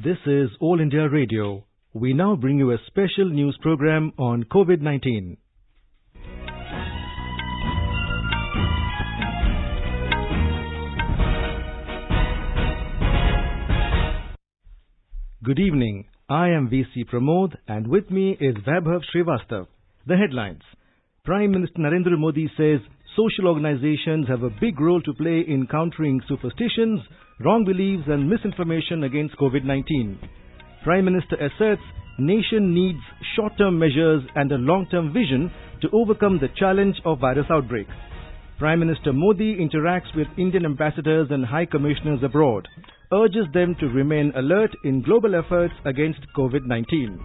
This is All India Radio. We now bring you a special news program on COVID-19. Good evening. I am VC Pramod and with me is Vaibhav Srivastav. The headlines. Prime Minister Narendra Modi says social organizations have a big role to play in countering superstitions, wrong beliefs and misinformation against COVID-19. Prime Minister asserts nation needs short-term measures and a long-term vision to overcome the challenge of virus outbreak. Prime Minister Modi interacts with Indian ambassadors and high commissioners abroad, urges them to remain alert in global efforts against COVID-19.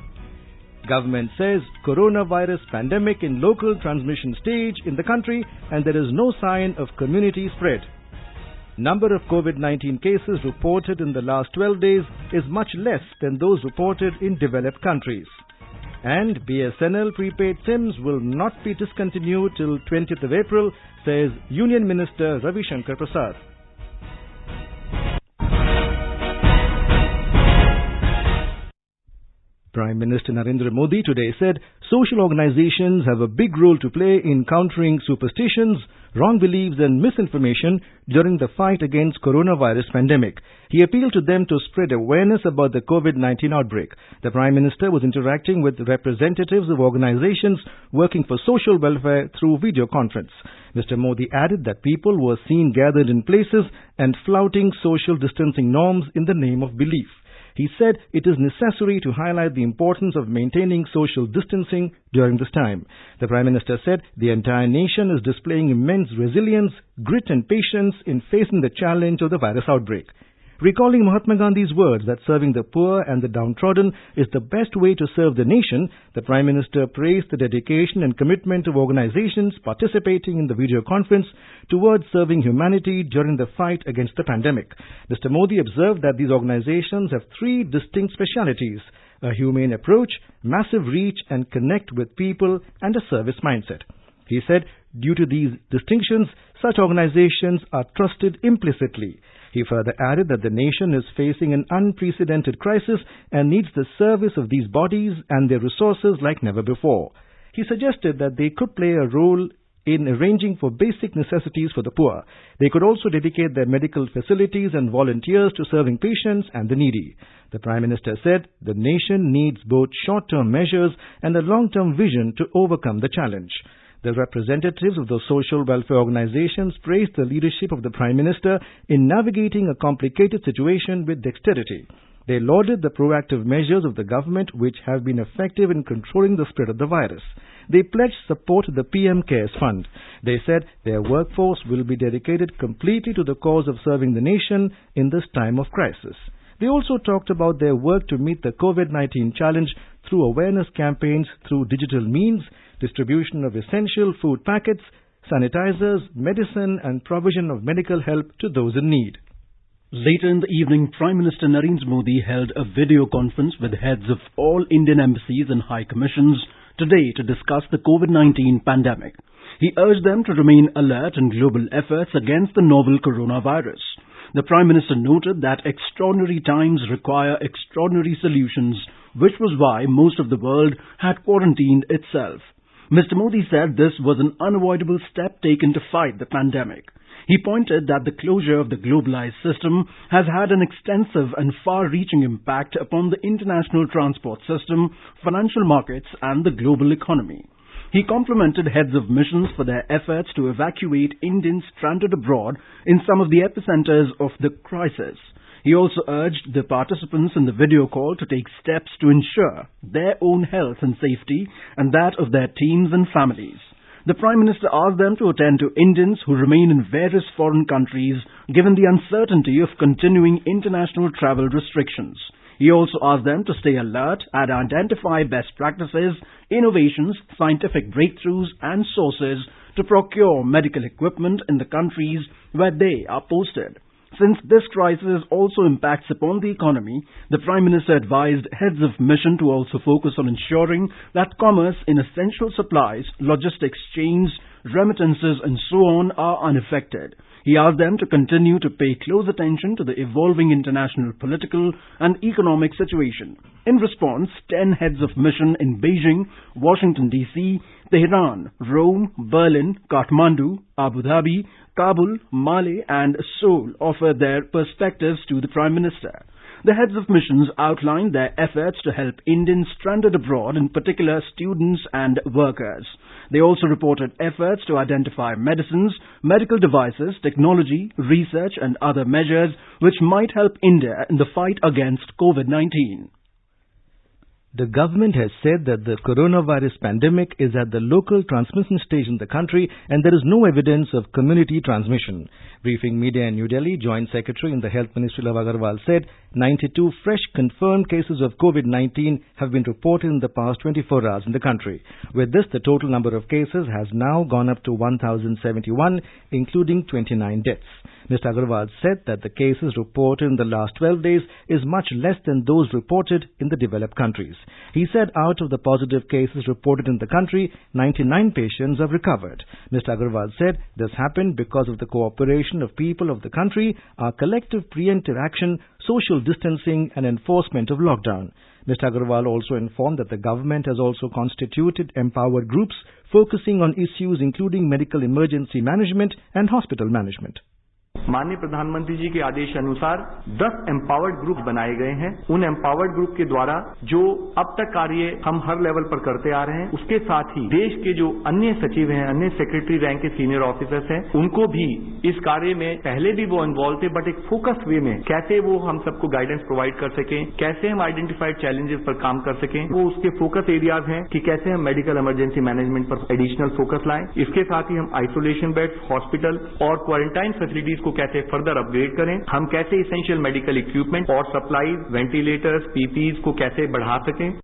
Government says coronavirus pandemic in local transmission stage in the country and there is no sign of community spread. Number of COVID-19 cases reported in the last 12 days is much less than those reported in developed countries. And BSNL prepaid SIMs will not be discontinued till 20th of April, says Union Minister Ravi Shankar Prasad. Prime Minister Narendra Modi today said social organizations have a big role to play in countering superstitions, wrong beliefs and misinformation during the fight against coronavirus pandemic. He appealed to them to spread awareness about the COVID-19 outbreak. The Prime Minister was interacting with representatives of organizations working for social welfare through video conference. Mr. Modi added that people were seen gathered in places and flouting social distancing norms in the name of belief. He said it is necessary to highlight the importance of maintaining social distancing during this time. The Prime Minister said the entire nation is displaying immense resilience, grit and patience in facing the challenge of the virus outbreak. Recalling Mahatma Gandhi's words that serving the poor and the downtrodden is the best way to serve the nation, the Prime Minister praised the dedication and commitment of organizations participating in the video conference towards serving humanity during the fight against the pandemic. Mr. Modi observed that these organizations have three distinct specialities: a humane approach, massive reach and connect with people, and a service mindset. He said, due to these distinctions, such organizations are trusted implicitly. He further added that the nation is facing an unprecedented crisis and needs the service of these bodies and their resources like never before. He suggested that they could play a role in arranging for basic necessities for the poor. They could also dedicate their medical facilities and volunteers to serving patients and the needy. The Prime Minister said the nation needs both short-term measures and a long-term vision to overcome the challenge. The representatives of the social welfare organizations praised the leadership of the Prime Minister in navigating a complicated situation with dexterity. They lauded the proactive measures of the government which have been effective in controlling the spread of the virus. They pledged support to the PM CARES Fund. They said their workforce will be dedicated completely to the cause of serving the nation in this time of crisis. They also talked about their work to meet the COVID-19 challenge through awareness campaigns through digital means, distribution of essential food packets, sanitizers, medicine and provision of medical help to those in need. Later in the evening, Prime Minister Narendra Modi held a video conference with heads of all Indian embassies and high commissions today to discuss the COVID-19 pandemic. He urged them to remain alert in global efforts against the novel coronavirus. The Prime Minister noted that extraordinary times require extraordinary solutions, which was why most of the world had quarantined itself. Mr. Modi said this was an unavoidable step taken to fight the pandemic. He pointed that the closure of the globalized system has had an extensive and far-reaching impact upon the international transport system, financial markets and the global economy. He complimented heads of missions for their efforts to evacuate Indians stranded abroad in some of the epicenters of the crisis. He also urged the participants in the video call to take steps to ensure their own health and safety and that of their teams and families. The Prime Minister asked them to attend to Indians who remain in various foreign countries given the uncertainty of continuing international travel restrictions. He also asked them to stay alert and identify best practices, innovations, scientific breakthroughs and sources to procure medical equipment in the countries where they are posted. Since this crisis also impacts upon the economy, the Prime Minister advised heads of mission to also focus on ensuring that commerce in essential supplies, logistics chains, remittances and so on are unaffected. He asked them to continue to pay close attention to the evolving international political and economic situation. In response, 10 heads of mission in Beijing, Washington DC, Tehran, Rome, Berlin, Kathmandu, Abu Dhabi, Kabul, Male and Seoul offered their perspectives to the Prime Minister. The heads of missions outlined their efforts to help Indians stranded abroad, in particular students and workers. They also reported efforts to identify medicines, medical devices, technology, research and other measures which might help India in the fight against COVID-19. The government has said that the coronavirus pandemic is at the local transmission stage in the country and there is no evidence of community transmission. Briefing media in New Delhi, Joint Secretary in the Health Ministry Love Agarwal said 92 fresh confirmed cases of COVID-19 have been reported in the past 24 hours in the country. With this, the total number of cases has now gone up to 1,071, including 29 deaths. Mr. Agarwal said that the cases reported in the last 12 days is much less than those reported in the developed countries. He said out of the positive cases reported in the country, 99 patients have recovered. Mr. Agarwal said this happened because of the cooperation of people of the country, our collective preemptive action, social distancing and enforcement of lockdown. Mr. Agarwal also informed that the government has also constituted empowered groups focusing on issues including medical emergency management and hospital management. माननीय प्रधानमंत्री जी के आदेश अनुसार 10 empowered group बनाए गए हैं। उन empowered group के द्वारा जो अब तक कार्य हम हर लेवल पर करते आ रहे हैं, उसके साथ ही देश के जो अन्य सचिव हैं, अन्य सेक्रेटरी रैंक के सीनियर ऑफिसर्स हैं, उनको भी इस कार्य में पहले भी वो इन्वॉल्व थे, बट एक फोकस्ड वे में कैसे वो हम सबको गाइडेंस प्रोवाइड कर सकें, कैसे हम आइडेंटिफाइड चैलेंजेस पर काम कर सकें, वो उसके फोकस एरियाज हैं कि कैसे हम मेडिकल इमरजेंसी मैनेजमेंट पर एडिशनल फोकस लाएं। इसके साथ ही हम आइसोलेशन बेड्स, हॉस्पिटल और क्वारंटाइन फैसिलिटीज को कैसे फर्दर अपग्रेड करें, हम कैसे इसेंशियल मेडिकल इक्विपमेंट और सप्लाईज, वेंटिलेटर्स, पीपीईज को कैसे बढ़ा सकें।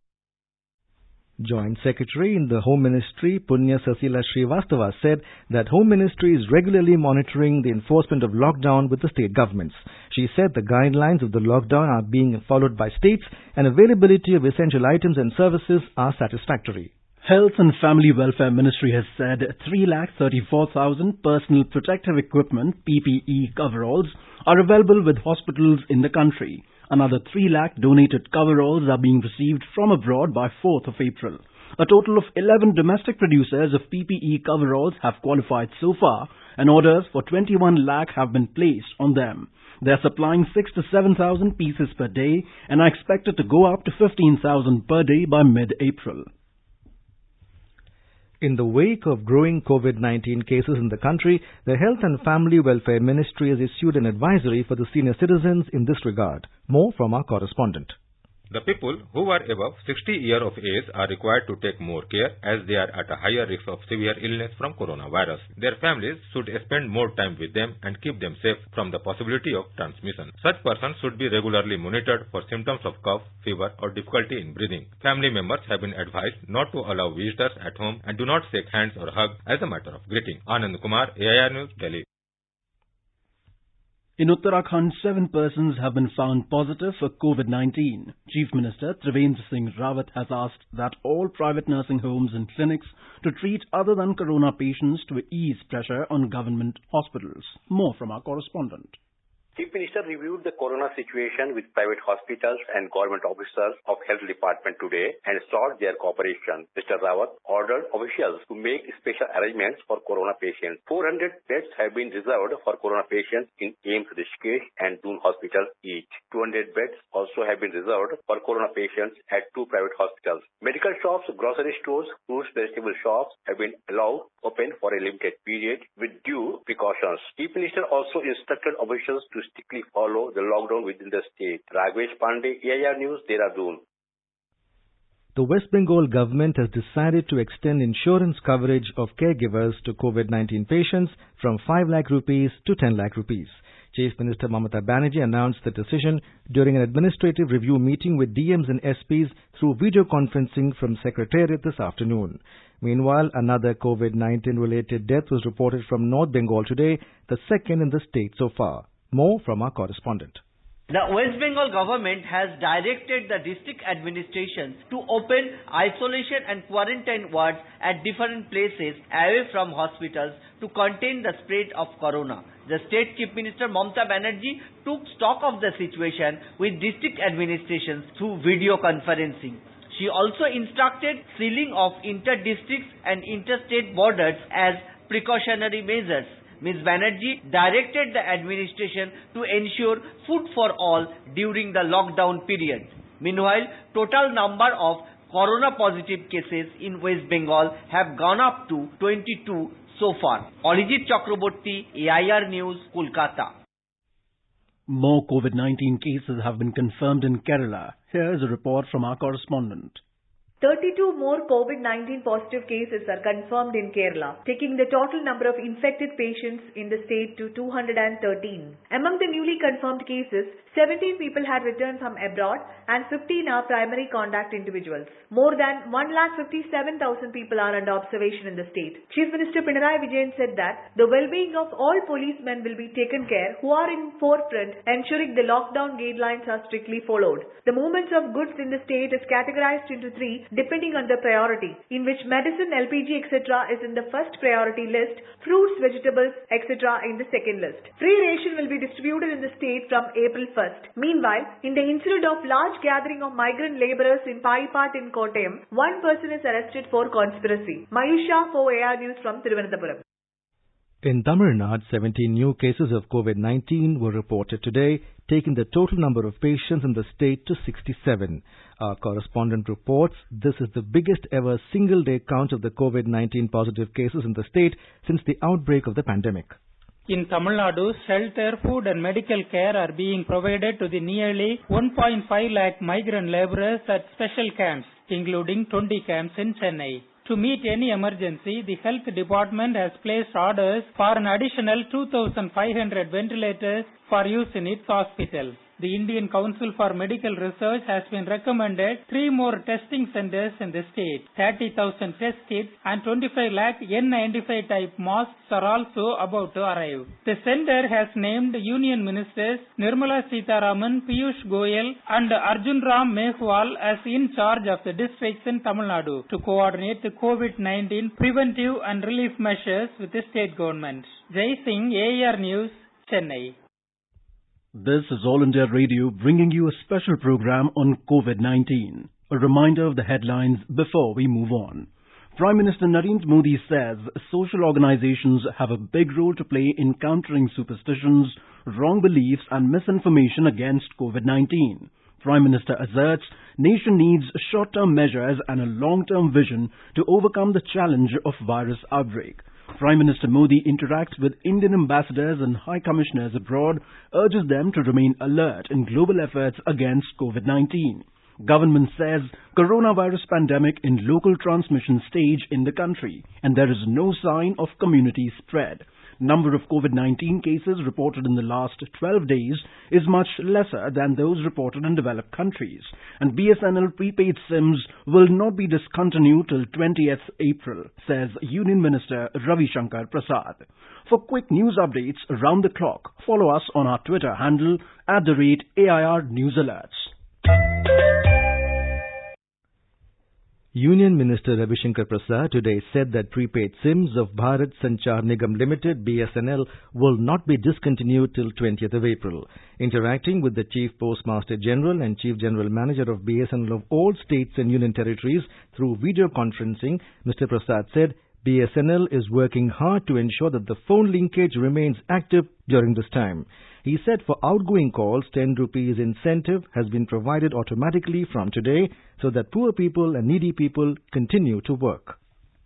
Joint Secretary in the Home Ministry, Punya Sasila Srivastava, said that Home Ministry is regularly monitoring the enforcement of lockdown with the state governments. She said the guidelines of the lockdown are being followed by states and availability of essential items and services are satisfactory. Health and Family Welfare Ministry has said 334,000 personal protective equipment (PPE) coveralls are available with hospitals in the country. Another 3 lakh donated coveralls are being received from abroad by 4th of April. A total of 11 domestic producers of PPE coveralls have qualified so far, and orders for 21 lakh have been placed on them. They are supplying 6 to 7,000 pieces per day and are expected to go up to 15,000 per day by mid-April. In the wake of growing COVID-19 cases in the country, the Health and Family Welfare Ministry has issued an advisory for the senior citizens in this regard. More from our correspondent. The people who are above 60 years of age are required to take more care as they are at a higher risk of severe illness from coronavirus. Their families should spend more time with them and keep them safe from the possibility of transmission. Such persons should be regularly monitored for symptoms of cough, fever or difficulty in breathing. Family members have been advised not to allow visitors at home and do not shake hands or hug as a matter of greeting. Anand Kumar, AIR News, Delhi. In Uttarakhand, 7 persons have been found positive for COVID-19. Chief Minister Trivendra Singh Rawat has asked that all private nursing homes and clinics to treat other than corona patients to ease pressure on government hospitals. More from our correspondent. Chief Minister reviewed the corona situation with private hospitals and government officers of Health Department today and sought their cooperation. Mr. Rawat ordered officials to make special arrangements for corona patients. 400 beds have been reserved for corona patients in AIIMS Rishikesh and Doon Hospital each. 200 beds also have been reserved for corona patients at 2 private hospitals. Medical shops, grocery stores, fruits, vegetable shops have been allowed open for a limited period with due precautions. Chief Minister also instructed officials to strictly follow the lockdown within the state. Raghavesh Pandey, AIR News, Dehradun. The West Bengal government has decided to extend insurance coverage of caregivers to COVID-19 patients from 5 lakh rupees to 10 lakh rupees. Chief Minister Mamata Banerjee announced the decision during an administrative review meeting with DMs and SPs through video conferencing from Secretariat this afternoon. Meanwhile, another COVID-19 related death was reported from North Bengal today, the second in the state so far. More from our correspondent. The West Bengal government has directed the district administrations to open isolation and quarantine wards at different places away from hospitals to contain the spread of corona. The State Chief Minister Mamata Banerjee took stock of the situation with district administrations through video conferencing. She also instructed sealing of inter-districts and interstate borders as precautionary measures. Ms. Banerjee directed the administration to ensure food for all during the lockdown period. Meanwhile, total number of corona positive cases in West Bengal have gone up to 22 so far. Arijit Chakraborty, AIR News, Kolkata. More COVID-19 cases have been confirmed in Kerala. Here's a report from our correspondent. 32 more COVID-19 positive cases are confirmed in Kerala, taking the total number of infected patients in the state to 213. Among the newly confirmed cases, 17 people had returned from abroad and 15 are primary contact individuals. More than 1,57,000 people are under observation in the state. Chief Minister Pinarayi Vijayan said that the well-being of all policemen will be taken care who are in forefront, ensuring the lockdown guidelines are strictly followed. The movements of goods in the state is categorized into three depending on the priority, in which medicine, LPG, etc. is in the first priority list, fruits, vegetables, etc. in the second list. Free ration will be distributed in the state from April 1st. Meanwhile, in the incident of large gathering of migrant labourers in Paipat in Kottayam, one person is arrested for conspiracy. Mayusha for AR News from Thiruvananthapuram. In Tamil Nadu, 17 new cases of COVID-19 were reported today, taking the total number of patients in the state to 67. Our correspondent reports this is the biggest ever single-day count of the COVID-19 positive cases in the state since the outbreak of the pandemic. In Tamil Nadu, shelter, food and medical care are being provided to the nearly 1.5 lakh migrant labourers at special camps, including 20 camps in Chennai. To meet any emergency, the health department has placed orders for an additional 2,500 ventilators for use in its hospital. The Indian Council for Medical Research has been recommended 3 more testing centers in the state. 30,000 test kits and 25 lakh N95 type masks are also about to arrive. The center has named Union Ministers Nirmala Sitharaman, Piyush Goyal and Arjun Ram Meghwal as in charge of the districts in Tamil Nadu to coordinate the COVID-19 preventive and relief measures with the state government. Jai Singh, AR News, Chennai. This is All India Radio bringing you a special program on COVID-19. A reminder of the headlines before we move on. Prime Minister Narendra Modi says social organizations have a big role to play in countering superstitions, wrong beliefs and misinformation against COVID-19. Prime Minister asserts nation needs short-term measures and a long-term vision to overcome the challenge of virus outbreak. Prime Minister Modi interacts with Indian ambassadors and high commissioners abroad, urges them to remain alert in global efforts against COVID-19. Government says coronavirus pandemic in local transmission stage in the country and there is no sign of community spread. Number of COVID-19 cases reported in the last 12 days is much lesser than those reported in developed countries. And BSNL prepaid SIMs will not be discontinued till 20th April, says Union Minister Ravi Shankar Prasad. For quick news updates around the clock, follow us on our Twitter handle @AIR News Alerts. Union Minister Ravi Shankar Prasad today said that prepaid SIMs of Bharat Sanchar Nigam Limited (BSNL) will not be discontinued till 20th of April. Interacting with the Chief Postmaster General and Chief General Manager of BSNL of all states and union territories through video conferencing, Mr. Prasad said BSNL is working hard to ensure that the phone linkage remains active during this time. He said for outgoing calls, 10 rupees incentive has been provided automatically from today so that poor people and needy people continue to work.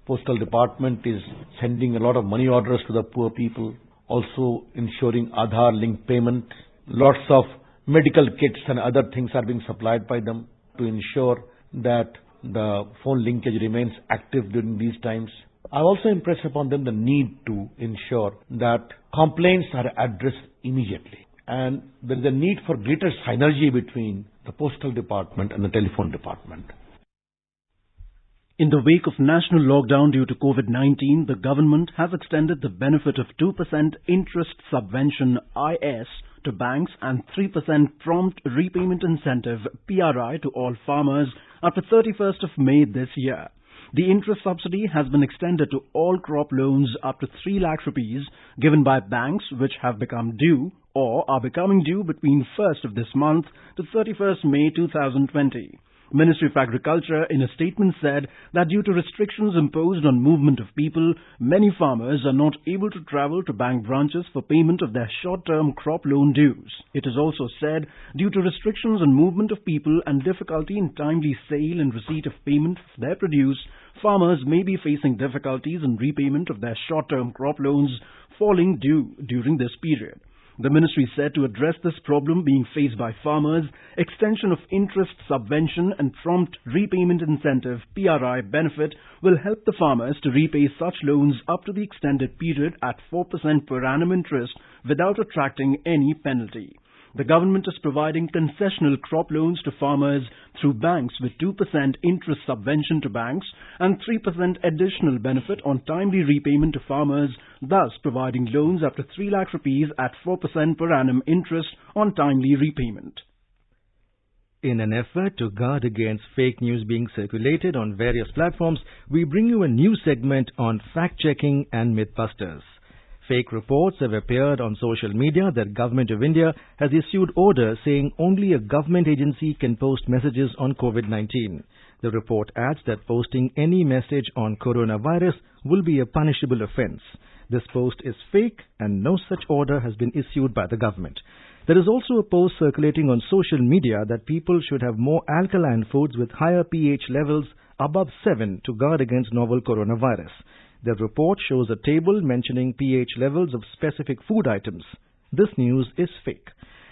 Postal Department is sending a lot of money orders to the poor people, also ensuring Aadhaar linked payment. Lots of medical kits and other things are being supplied by them to ensure that the phone linkage remains active during these times. I also impress upon them the need to ensure that complaints are addressed immediately. And there is a need for greater synergy between the Postal Department and the Telephone Department. In the wake of national lockdown due to COVID-19, the government has extended the benefit of 2% interest subvention (IS) to banks and 3% prompt repayment incentive PRI to all farmers after 31st of May this year. The interest subsidy has been extended to all crop loans up to 3 lakh rupees given by banks which have become due or are becoming due between 1st of this month to 31st May 2020. Ministry of Agriculture in a statement said that due to restrictions imposed on movement of people, many farmers are not able to travel to bank branches for payment of their short-term crop loan dues. It is also said due to restrictions on movement of people and difficulty in timely sale and receipt of payment for their produce, farmers may be facing difficulties in repayment of their short-term crop loans falling due during this period. The ministry said to address this problem being faced by farmers, extension of interest subvention and prompt repayment incentive PRI benefit will help the farmers to repay such loans up to the extended period at 4% per annum interest without attracting any penalty. The government is providing concessional crop loans to farmers through banks with 2% interest subvention to banks and 3% additional benefit on timely repayment to farmers, thus providing loans up to 3 lakh rupees at 4% per annum interest on timely repayment. In an effort to guard against fake news being circulated on various platforms, we bring you a new segment on fact-checking and mythbusters. Fake reports have appeared on social media that Government of India has issued orders saying only a government agency can post messages on COVID-19. The report adds that posting any message on coronavirus will be a punishable offence. This post is fake and no such order has been issued by the government. There is also a post circulating on social media that people should have more alkaline foods with higher pH levels above 7 to guard against novel coronavirus. The report shows a table mentioning pH levels of specific food items. This news is fake.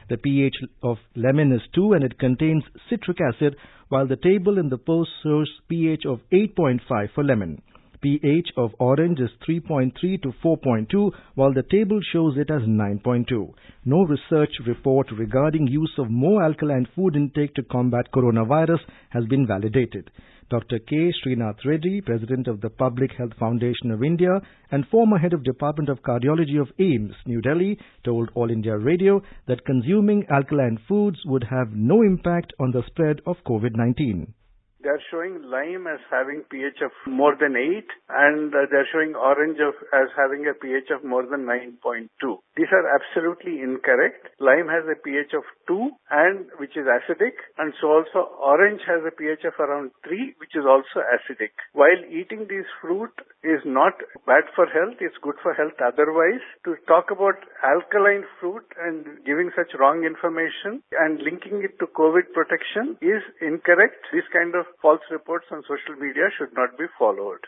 The pH of lemon is 2 and it contains citric acid, while the table in the post shows pH of 8.5 for lemon. pH of orange is 3.3 to 4.2, while the table shows it as 9.2. No research report regarding use of more alkaline food intake to combat coronavirus has been validated. Dr. K. Srinath Reddy, President of the Public Health Foundation of India and former Head of Department of Cardiology of AIIMS, New Delhi, told All India Radio that consuming alkaline foods would have no impact on the spread of COVID-19. They're showing lime as having pH of more than 8 and they're showing orange as having a pH of more than 9.2. These are absolutely incorrect. Lime has a pH of 2 and which is acidic, and so also orange has a pH of around 3 which is also acidic. While eating these fruit is not bad for health, it's good for health otherwise. To talk about alkaline fruit and giving such wrong information and linking it to COVID protection is incorrect. This kind of false reports on social media should not be followed.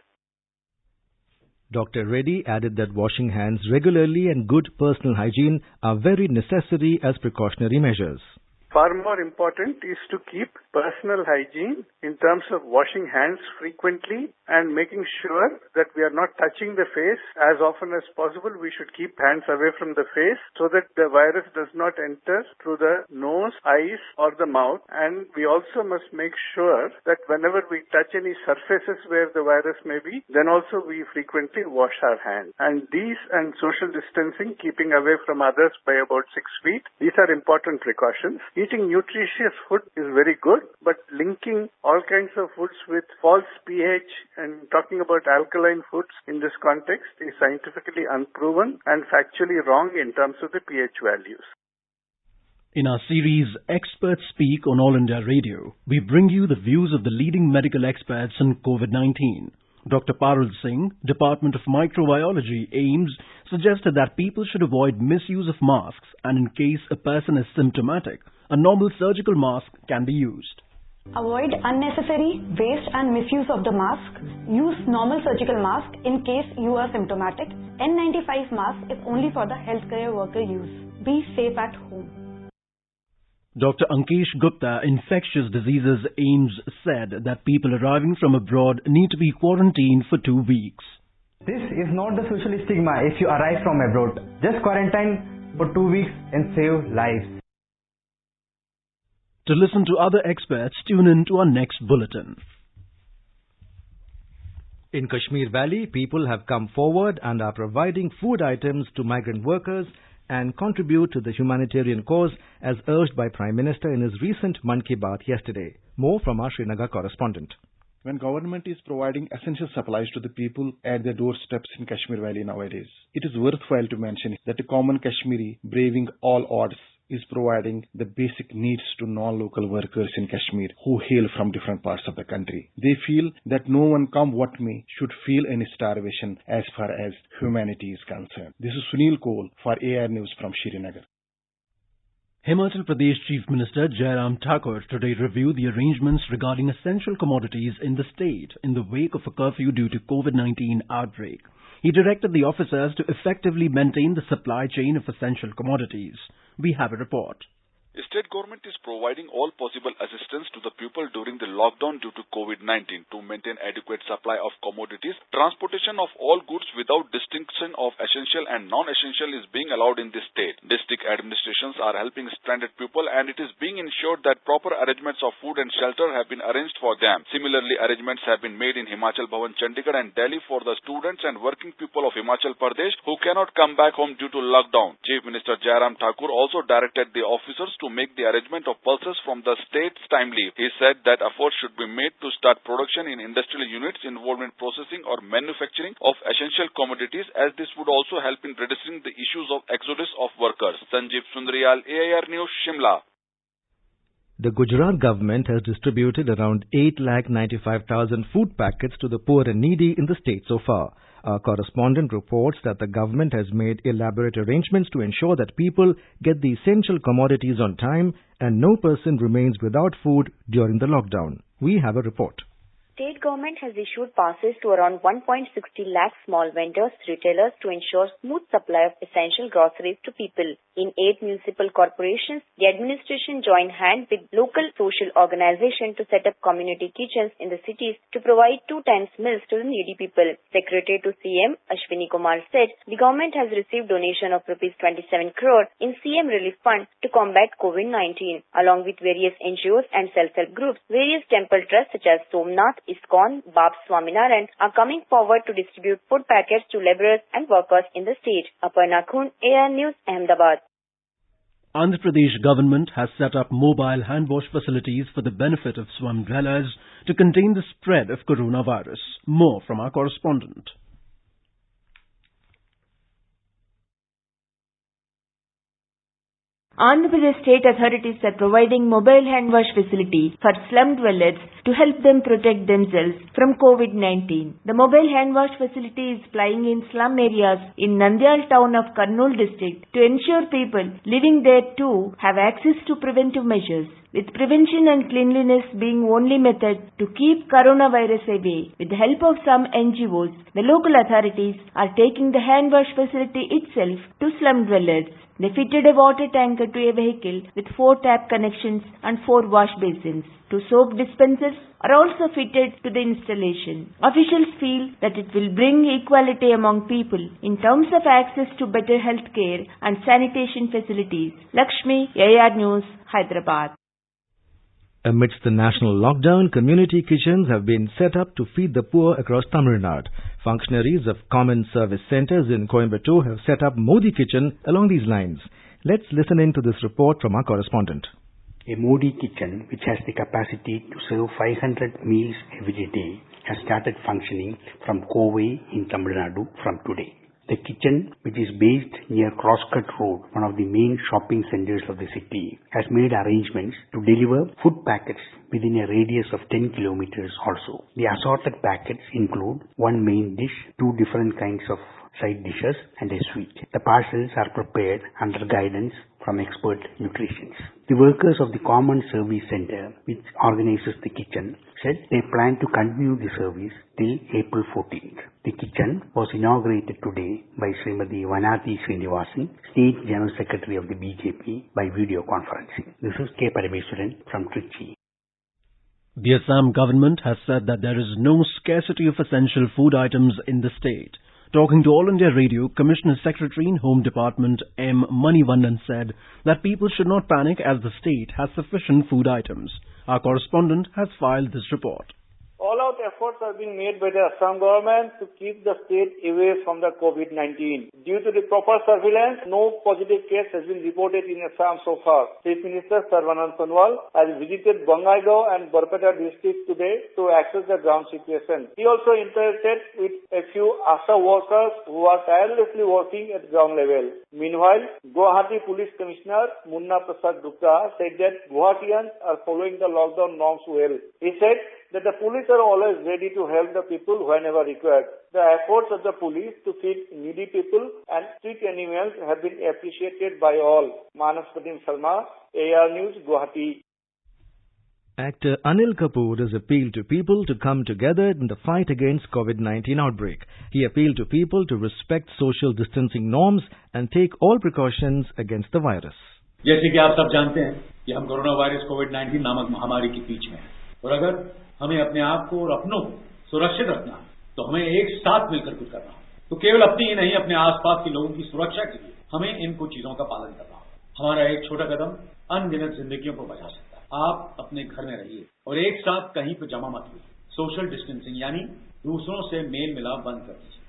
Dr. Reddy added that washing hands regularly and good personal hygiene are very necessary as precautionary measures. Far more important is to keep personal hygiene in terms of washing hands frequently and making sure that we are not touching the face as often as possible. We should keep hands away from the face so that the virus does not enter through the nose, eyes or the mouth. And we also must make sure that whenever we touch any surfaces where the virus may be, then also we frequently wash our hands. And these and social distancing, keeping away from others by about 6 feet, these are important precautions. Eating nutritious food is very good, but linking all kinds of foods with false pH and talking about alkaline foods in this context is scientifically unproven and factually wrong in terms of the pH values. In our series Experts Speak on All India Radio, we bring you the views of the leading medical experts on COVID-19. Dr. Parul Singh, Department of Microbiology, AIIMS, suggested that people should avoid misuse of masks and in case a person is symptomatic, a normal surgical mask can be used. Avoid unnecessary waste and misuse of the mask. Use normal surgical mask in case you are symptomatic. N95 mask is only for the healthcare worker use. Be safe at home. Dr. Ankesh Gupta, Infectious Diseases AIIMS, said that people arriving from abroad need to be quarantined for 2 weeks. This is not the social stigma if you arrive from abroad. Just quarantine for 2 weeks and save lives. To listen to other experts, tune in to our next bulletin. In Kashmir Valley, people have come forward and are providing food items to migrant workers and contribute to the humanitarian cause as urged by Prime Minister in his recent Mann Ki Baat yesterday. More from our Srinagar correspondent. When government is providing essential supplies to the people at their doorsteps in Kashmir Valley nowadays, it is worthwhile to mention that a common Kashmiri, braving all odds, is providing the basic needs to non-local workers in Kashmir who hail from different parts of the country. They feel that no one, come what may, should feel any starvation as far as humanity is concerned. This is Sunil Kohl for AR News from Srinagar. Himachal Pradesh Chief Minister Jairam Thakur today reviewed the arrangements regarding essential commodities in the state in the wake of a curfew due to COVID-19 outbreak. He directed the officers to effectively maintain the supply chain of essential commodities. We have a report. The state government is providing all possible assistance to the people during the lockdown due to COVID-19 to maintain adequate supply of commodities. Transportation of all goods without distinction of essential and non-essential is being allowed in the state. District administrations are helping stranded people and it is being ensured that proper arrangements of food and shelter have been arranged for them. Similarly, arrangements have been made in Himachal Bhavan, Chandigarh and Delhi for the students and working people of Himachal Pradesh who cannot come back home due to lockdown. Chief Minister Jairam Thakur also directed the officers to make the arrangement of pulses from the states timely. He said that efforts should be made to start production in industrial units involved in processing or manufacturing of essential commodities, as this would also help in reducing the issues of exodus of workers. Sanjeev Sundariyal, AIR News, Shimla. The Gujarat government has distributed around 8,95,000 food packets to the poor and needy in the state so far. Our correspondent reports that the government has made elaborate arrangements to ensure that people get the essential commodities on time and no person remains without food during the lockdown. We have a report. State government has issued passes to around 1.60 lakh small vendors, retailers to ensure smooth supply of essential groceries to people. In 8 municipal corporations, the administration joined hand with local social organizations to set up community kitchens in the cities to provide 2 times meals to the needy people. Secretary to CM Ashwini Kumar said the government has received donation of Rs 27 crore in CM Relief Fund to combat COVID-19. Along with various NGOs and self-help groups, various temple trusts such as Somnath, ISKCON, Bab Swaminarayan are coming forward to distribute food packets to laborers and workers in the state. Aparna Khun, AR News, Ahmedabad. Andhra Pradesh government has set up mobile hand wash facilities for the benefit of slum dwellers to contain the spread of coronavirus. More from our correspondent. Andhra Pradesh state authorities are providing mobile hand wash facility for slum dwellers to help them protect themselves from COVID-19. The mobile hand wash facility is plying in slum areas in Nandyal town of Kurnool district to ensure people living there too have access to preventive measures, with prevention and cleanliness being only method to keep coronavirus away. With the help of some NGOs, the local authorities are taking the hand wash facility itself to slum dwellers. They fitted a water tanker to a vehicle with 4 tap connections and 4 wash basins. 2 soap dispensers are also fitted to the installation. Officials feel that it will bring equality among people in terms of access to better health care and sanitation facilities. Lakshmi, AR News, Hyderabad. Amidst the national lockdown, community kitchens have been set up to feed the poor across Tamil Nadu. Functionaries of common service centers in Coimbatore have set up Modi Kitchen along these lines. Let's listen in to this report from our correspondent. A Modi Kitchen, which has the capacity to serve 500 meals every day, has started functioning from Kovai in Tamil Nadu from today. The kitchen, which is based near Crosscut Road, one of the main shopping centers of the city, has made arrangements to deliver food packets within a radius of 10 kilometers also. The assorted packets include 1 main dish, 2 different kinds of side dishes and a sweet. The parcels are prepared under guidance from expert nutritionists. The workers of the Common Service Center, which organizes the kitchen, said they plan to continue the service till April 14th. The kitchen was inaugurated today by Srimati Vanati Srinivasan, State General Secretary of the BJP, by video conferencing. This is K. Parameswaran from Trichy. The Assam government has said that there is no scarcity of essential food items in the state. Talking to All India Radio, Commissioner Secretary in Home Department M. Manivandan said that people should not panic as the state has sufficient food items. Our correspondent has filed this report. All-out effort efforts are being made by the Assam government to keep the state away from the COVID-19. Due to the proper surveillance, no positive case has been reported in Assam so far. Chief Minister Sarvanand Sonowal has visited Bongaigaon and Barpeta districts today to access the ground situation. He also interacted with a few ASHA workers who are tirelessly working at ground level. Meanwhile, Guwahati Police Commissioner Munna Prasad Gupta said that Guwahatians are following the lockdown norms well. He said that the police are always ready to help the people whenever required. The efforts of the police to feed needy people and street animals have been appreciated by all. Manas Pratim Sharma, AR News, Guwahati. Actor Anil Kapoor has appealed to people to come together in the fight against COVID-19 outbreak. He appealed to people to respect social distancing norms and take all precautions against the virus. जैसे कि आप सब जानते हैं कि हम corona virus कोविड-19 नामक महामारी के बीच में हैं और अगर हमें अपने आप को और अपनों को सुरक्षित रखना है तो हमें एक साथ मिलकर कुछ करना है। तो केवल अपनी ही नहीं अपने आसपास के लोगों की सुरक्षा के लिए हमें इन कुछ चीजों का पालन करना होगा। हमारा एक छोटा कदम अनगिनत जिंदगियों को बचा सकता है। आप अपने घर में रहिए और एक साथ कहीं पर जमा मत होइए। सोशल डिस्टेंसिंग यानी दूसरों से मेल मिलाप बंद कर दीजिए।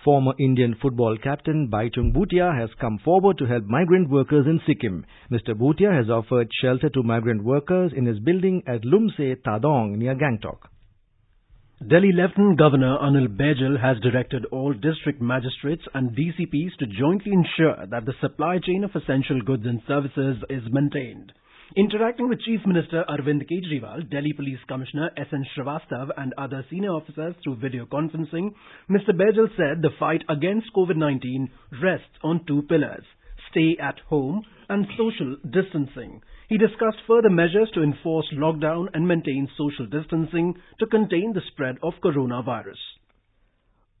Former Indian football captain Baichung Bhutia has come forward to help migrant workers in Sikkim. Mr. Bhutia has offered shelter to migrant workers in his building at Lumse, Tadong near Gangtok. Delhi Lieutenant Governor Anil Baijal has directed all district magistrates and DCPs to jointly ensure that the supply chain of essential goods and services is maintained. Interacting with Chief Minister Arvind Kejriwal, Delhi Police Commissioner S.N. Srivastav and other senior officers through video conferencing, Mr. Baijal said the fight against COVID-19 rests on two pillars: stay at home and social distancing. He discussed further measures to enforce lockdown and maintain social distancing to contain the spread of coronavirus.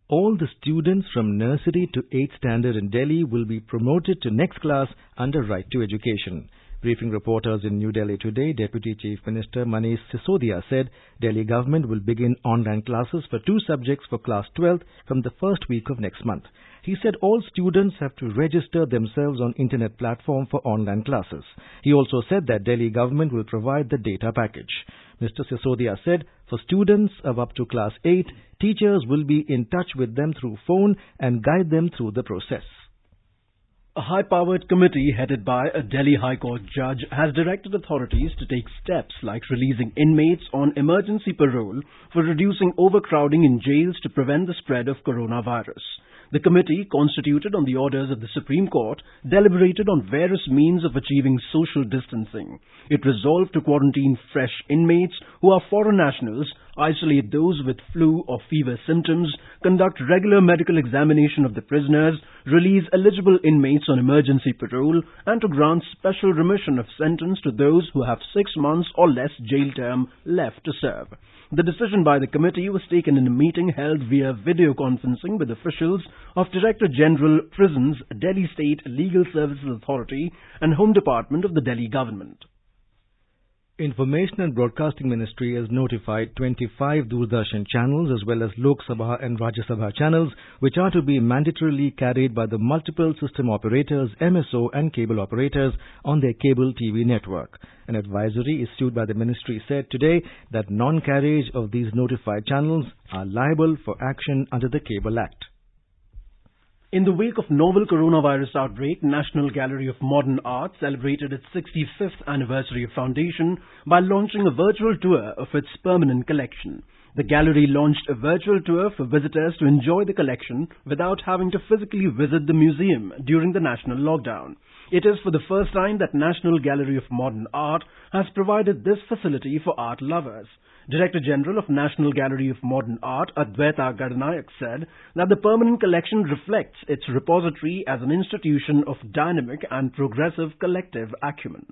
All the students from nursery to 8th standard in Delhi will be promoted to next class under Right to Education. Briefing reporters in New Delhi today, Deputy Chief Minister Manish Sisodia said Delhi government will begin online classes for 2 subjects for class 12th from the first week of next month. He said all students have to register themselves on internet platform for online classes. He also said that Delhi government will provide the data package. Mr. Sisodia said for students of up to class 8, teachers will be in touch with them through phone and guide them through the process. A high-powered committee headed by a Delhi High Court judge has directed authorities to take steps like releasing inmates on emergency parole for reducing overcrowding in jails to prevent the spread of coronavirus. The committee, constituted on the orders of the Supreme Court, deliberated on various means of achieving social distancing. It resolved to quarantine fresh inmates who are foreign nationals, isolate those with flu or fever symptoms, conduct regular medical examination of the prisoners, release eligible inmates on emergency parole, and to grant special remission of sentence to those who have 6 months or less jail term left to serve. The decision by the committee was taken in a meeting held via video conferencing with officials of Director General Prisons, Delhi State Legal Services Authority and Home Department of the Delhi government. Information and Broadcasting Ministry has notified 25 Doordarshan channels as well as Lok Sabha and Rajya Sabha channels which are to be mandatorily carried by the multiple system operators, MSO and cable operators on their cable TV network. An advisory issued by the ministry said today that non-carriage of these notified channels are liable for action under the Cable Act. In the wake of novel coronavirus outbreak, National Gallery of Modern Art celebrated its 65th anniversary of foundation by launching a virtual tour of its permanent collection. The gallery launched a virtual tour for visitors to enjoy the collection without having to physically visit the museum during the national lockdown. It is for the first time that National Gallery of Modern Art has provided this facility for art lovers. Director General of National Gallery of Modern Art, Adwaita Gadnayak, said that the permanent collection reflects its repository as an institution of dynamic and progressive collective acumen.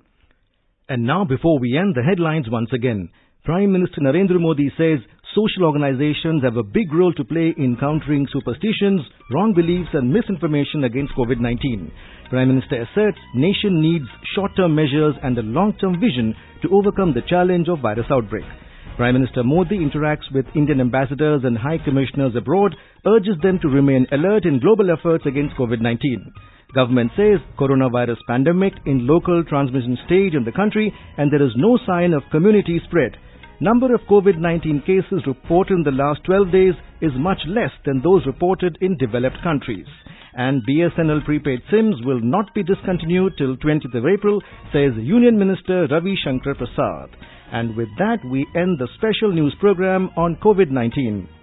And now, before we end, the headlines once again. Prime Minister Narendra Modi says social organizations have a big role to play in countering superstitions, wrong beliefs and misinformation against COVID-19. Prime Minister asserts nation needs short-term measures and a long-term vision to overcome the challenge of virus outbreak. Prime Minister Modi interacts with Indian ambassadors and high commissioners abroad, urges them to remain alert in global efforts against COVID-19. Government says coronavirus pandemic in local transmission stage in the country and there is no sign of community spread. number of COVID-19 cases reported in the last 12 days is much less than those reported in developed countries. And BSNL prepaid SIMs will not be discontinued till 20th of April, says Union Minister Ravi Shankar Prasad. And with that, we end the special news program on COVID-19.